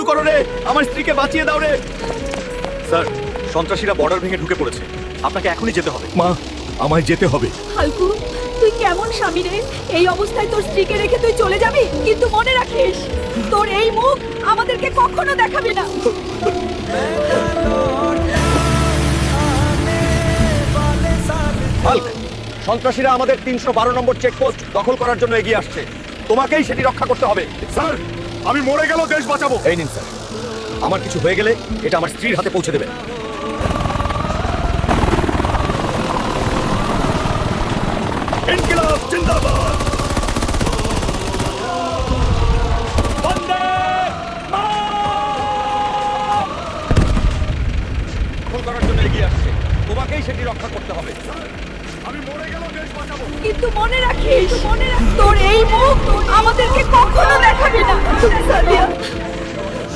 করো রে, আমার স্ত্রীকে বাঁচিয়ে দাও রে। স্যার, সন্ত্রাসীরা বর্ডার ভেঙে ঢুকে পড়েছে, আপনাকে এখনই যেতে হবে। মা, আমায় যেতে হবে। হালকু, তুই কেমন স্বামী রে? এই অবস্থায় তোর স্ত্রীকে রেখে তুই চলে যাবি, কিন্তু মনে রাখিস তোর এই মুখ আমাদেরকে কখনো দেখাবি না। হাল্ক, সন্ত্রাসীরা আমাদের 312 নম্বর চেকপোস্ট দখল করার জন্য এগিয়ে আসছে, তোমাকেই সেটি রক্ষা করতে হবে। স্যার, আমি মরে গেলেও দেশ বাঁচাবো। এই নিন স্যার, আমার কিছু হয়ে গেলে এটা আমার স্ত্রীর হাতে পৌঁছে দেবেন। ইনকিলাব জিন্দাবাদ। বন্দে দখল করার জন্য এগিয়ে আসছে, তোমাকেই সেটি রক্ষা করতে হবে। আমি মরে গেলেও দেশ বাঁচাবো। কিন্তু মনে রাখিস তোর এই মুখ আমাদেরকে কখনো দেখাবি না। সাদিয়া,